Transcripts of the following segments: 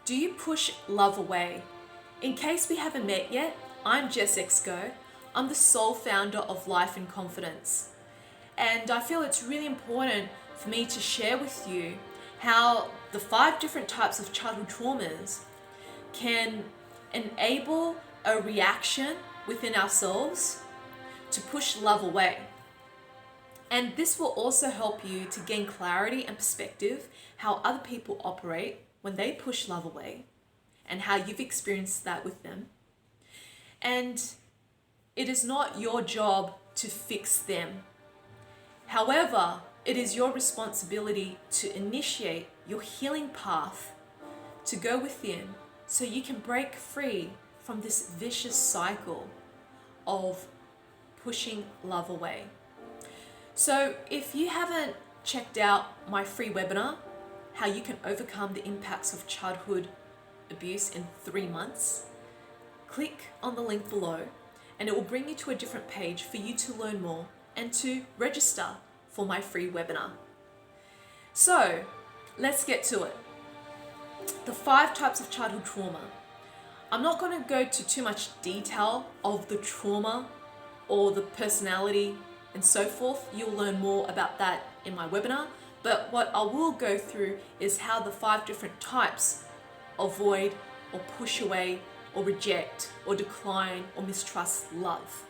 Do you push love away? In case we haven't met yet, I'm Jess. I'm the sole founder of Life in Confidence. And I feel it's really important for me to share with you how the 5 different types of childhood traumas can enable a reaction within ourselves to push love away. And this will also help you to gain clarity and perspective how other people operate when they push love away and how you've experienced that with them. And it is not your job to fix them. However, it is your responsibility to initiate your healing path to go within so you can break free from this vicious cycle of pushing love away. So if you haven't checked out my free webinar, How You Can Overcome the Impacts of Childhood Abuse in 3 months, click on the link below and it will bring you to a different page for you to learn more and to register for my free webinar. So let's get to it. The 5 types of childhood trauma. I'm not going to go to too much detail of the trauma or the personality and so forth. You'll learn more about that in my webinar. But what I will go through is how the 5 different types avoid or push away or reject or decline or mistrust love.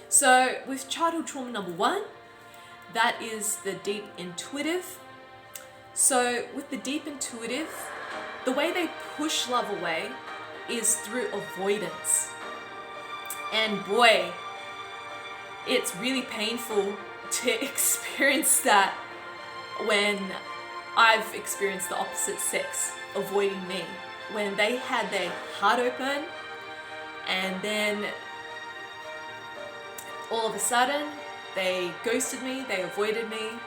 So with childhood trauma number 1, that is the deep intuitive. So with the deep intuitive, the way they push love away is through avoidance. And boy, it's really painful to experience that when I've experienced the opposite sex avoiding me, when they had their heart open and then all of a sudden they ghosted me, they avoided me.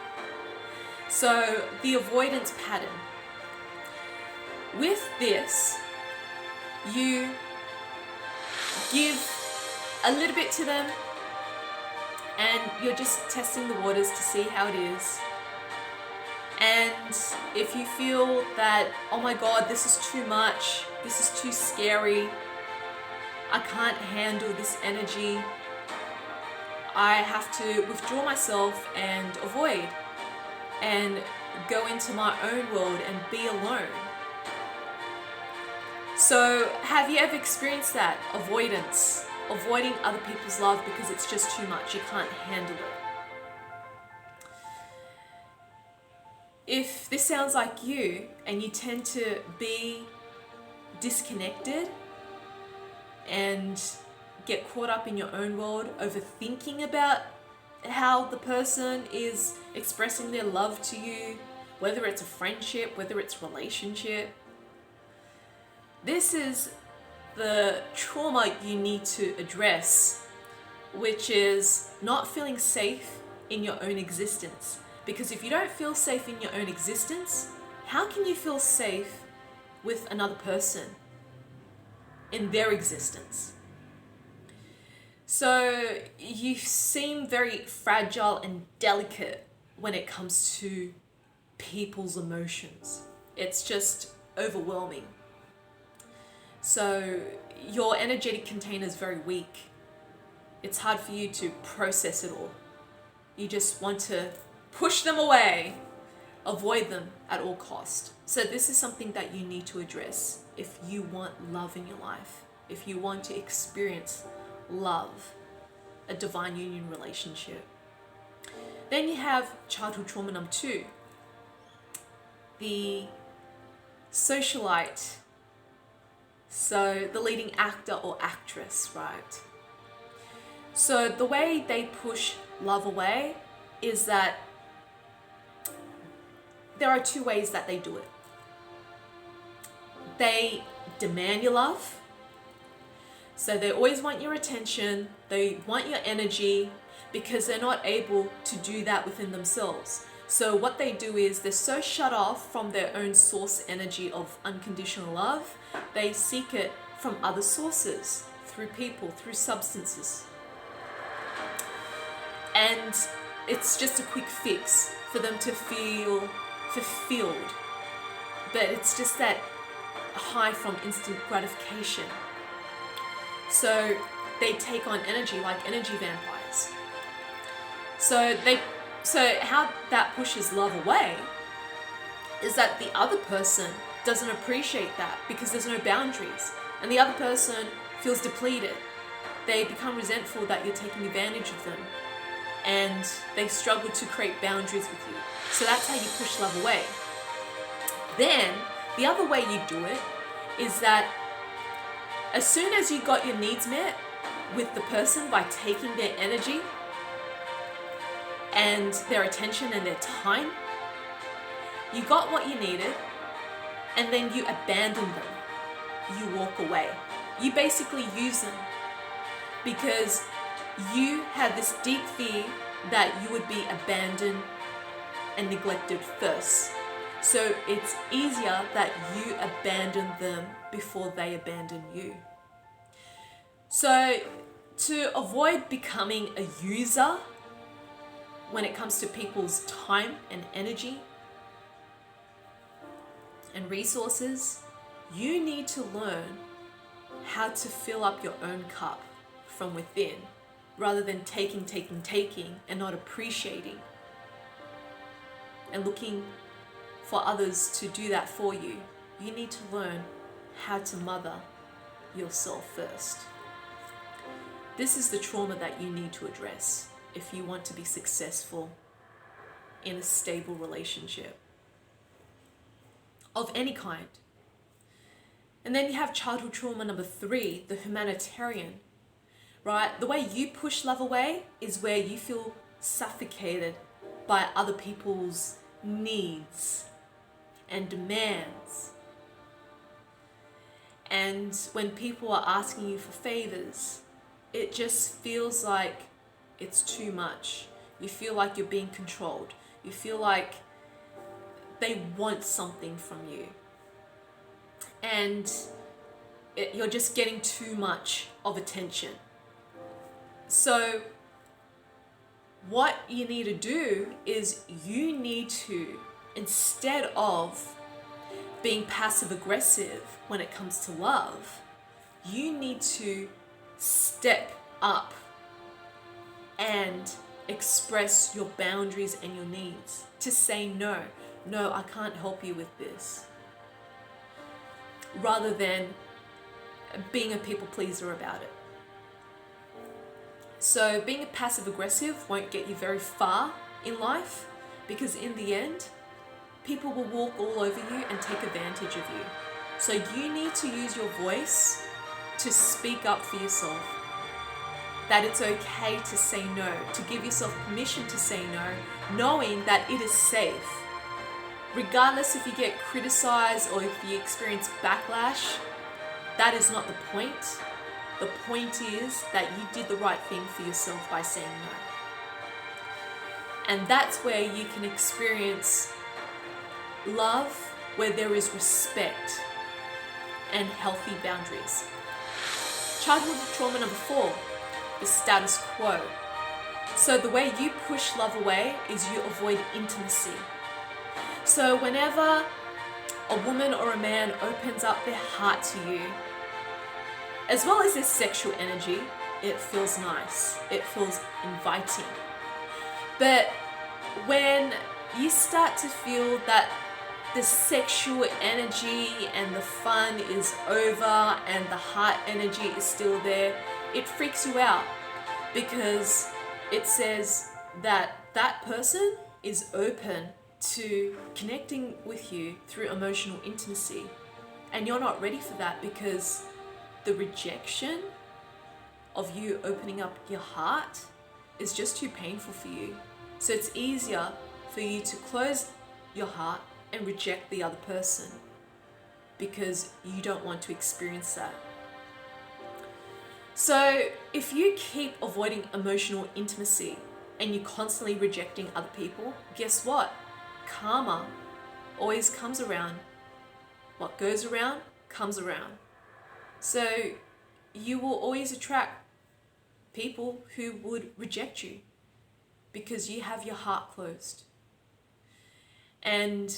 So the avoidance pattern. With this, you give a little bit to them and you're just testing the waters to see how it is. And if you feel that, oh my God, this is too much, this is too scary, I can't handle this energy, I have to withdraw myself and avoid and go into my own world and be alone. So have you ever experienced that? Avoidance, avoiding other people's love because it's just too much, you can't handle it. If this sounds like you and you tend to be disconnected and get caught up in your own world, overthinking about how the person is expressing their love to you, whether it's a friendship, whether it's relationship, this is the trauma you need to address, which is not feeling safe in your own existence. Because if you don't feel safe in your own existence, how can you feel safe with another person in their existence? So you seem very fragile and delicate when it comes to people's emotions. It's just overwhelming. So your energetic container is very weak. It's hard for you to process it all. You just want to push them away, avoid them at all cost. So this is something that you need to address if you want love in your life, if you want to experience love, a divine union relationship. Then you have childhood trauma number 2, the socialite, so the leading actor or actress, right? So the way they push love away is that there are 2 ways that they do it. They demand your love. So they always want your attention, they want your energy because they're not able to do that within themselves. So what they do is they're so shut off from their own source energy of unconditional love, they seek it from other sources, through people, through substances. And it's just a quick fix for them to feel fulfilled. But it's just that high from instant gratification. So they take on energy like energy vampires. So how that pushes love away is that the other person doesn't appreciate that because there's no boundaries, and the other person feels depleted. They become resentful that you're taking advantage of them, and they struggle to create boundaries with you. So that's how you push love away. Then the other way you do it is that as soon as you got your needs met with the person by taking their energy and their attention and their time, you got what you needed, and then you abandon them. You walk away. You basically use them because you had this deep fear that you would be abandoned and neglected first. So it's easier that you abandon them before they abandon you. So to avoid becoming a user when it comes to people's time and energy and resources, you need to learn how to fill up your own cup from within, rather than taking and not appreciating and looking for others to do that for you. You need to learn how to mother yourself first. This is the trauma that you need to address if you want to be successful in a stable relationship of any kind. And then you have childhood trauma number 3, the humanitarian, right? The way you push love away is where you feel suffocated by other people's needs and demands. And when people are asking you for favors, it just feels like it's too much. You feel like you're being controlled. You feel like they want something from you. And you're just getting too much of attention. So what you need to do is you need to, instead of being passive aggressive when it comes to love, you need to step up and express your boundaries and your needs. To say no, I can't help you with this, rather than being a people pleaser about it. So being a passive aggressive won't get you very far in life, because in the end, people will walk all over you and take advantage of you. So you need to use your voice to speak up for yourself. That it's okay to say no, to give yourself permission to say no, knowing that it is safe. Regardless if you get criticized or if you experience backlash, that is not the point. The point is that you did the right thing for yourself by saying no. And that's where you can experience love, where there is respect and healthy boundaries. Childhood trauma number 4, the status quo. So the way you push love away is you avoid intimacy. So whenever a woman or a man opens up their heart to you, as well as their sexual energy, it feels nice. It feels inviting. But when you start to feel that the sexual energy and the fun is over and the heart energy is still there, it freaks you out, because it says that that person is open to connecting with you through emotional intimacy, and you're not ready for that because the rejection of you opening up your heart is just too painful for you. So it's easier for you to close your heart and reject the other person because you don't want to experience that. So if you keep avoiding emotional intimacy and you're constantly rejecting other people, guess what? Karma always comes around. What goes around comes around. So you will always attract people who would reject you because you have your heart closed. And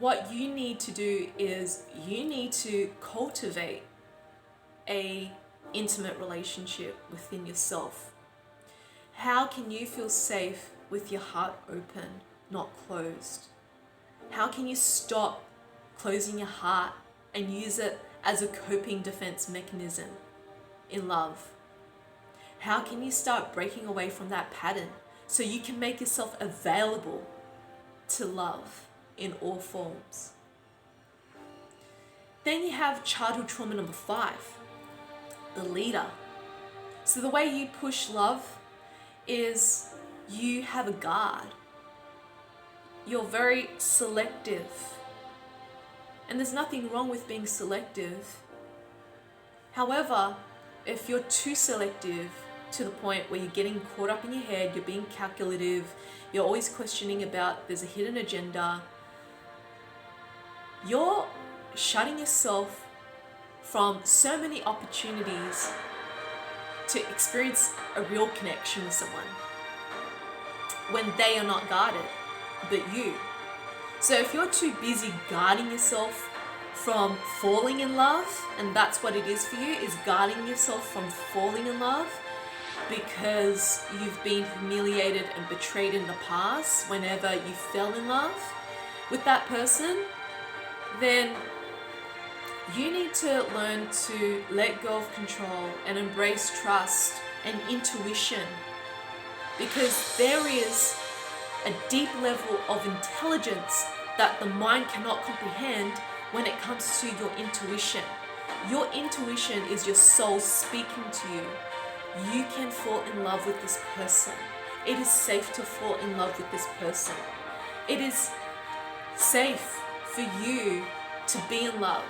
what you need to do is you need to cultivate a intimate relationship within yourself. How can you feel safe with your heart open, not closed? How can you stop closing your heart and use it as a coping defense mechanism in love? How can you start breaking away from that pattern so you can make yourself available to love in all forms? Then you have childhood trauma number 5, the leader. So the way you push love is you have a guard. You're very selective. And there's nothing wrong with being selective. However, if you're too selective to the point where you're getting caught up in your head, you're being calculative, you're always questioning about there's a hidden agenda, you're shutting yourself from so many opportunities to experience a real connection with someone when they are not guarded, but you. So if you're too busy guarding yourself from falling in love, and that's what it is for you, is guarding yourself from falling in love because you've been humiliated and betrayed in the past whenever you fell in love with that person, then you need to learn to let go of control and embrace trust and intuition, because there is a deep level of intelligence that the mind cannot comprehend when it comes to your intuition. Your intuition is your soul speaking to you. You can fall in love with this person. It is safe to fall in love with this person. It is safe for you to be in love,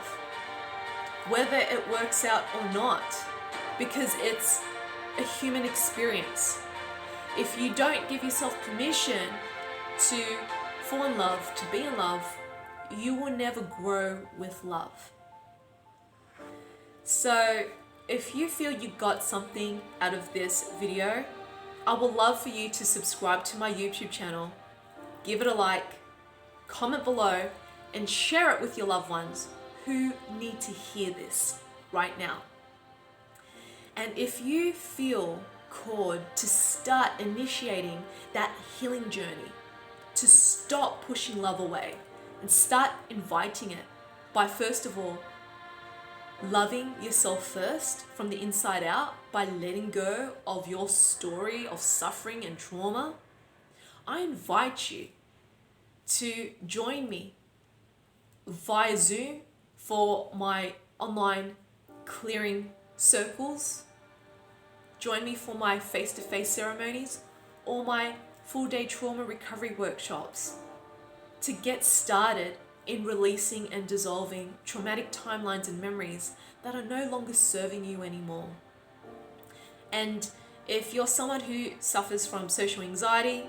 whether it works out or not, because it's a human experience. If you don't give yourself permission to fall in love, to be in love, you will never grow with love. So if you feel you got something out of this video, I would love for you to subscribe to my YouTube channel, give it a like, comment below, and share it with your loved ones who need to hear this right now. And if you feel called to start initiating that healing journey, to stop pushing love away and start inviting it by, first of all, loving yourself first from the inside out, by letting go of your story of suffering and trauma, I invite you to join me via Zoom for my online clearing circles. Join me for my face-to-face ceremonies or my full-day trauma recovery workshops to get started in releasing and dissolving traumatic timelines and memories that are no longer serving you anymore. And if you're someone who suffers from social anxiety,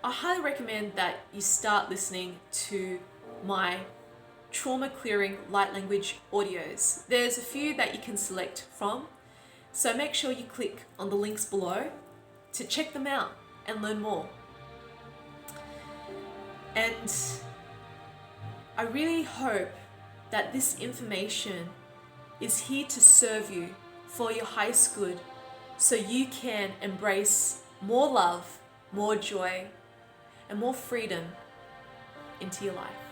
I highly recommend that you start listening to my trauma clearing light language audios. There's a few that you can select from, so make sure you click on the links below to check them out and learn more. And I really hope that this information is here to serve you for your highest good, so you can embrace more love, more joy, and more freedom into your life.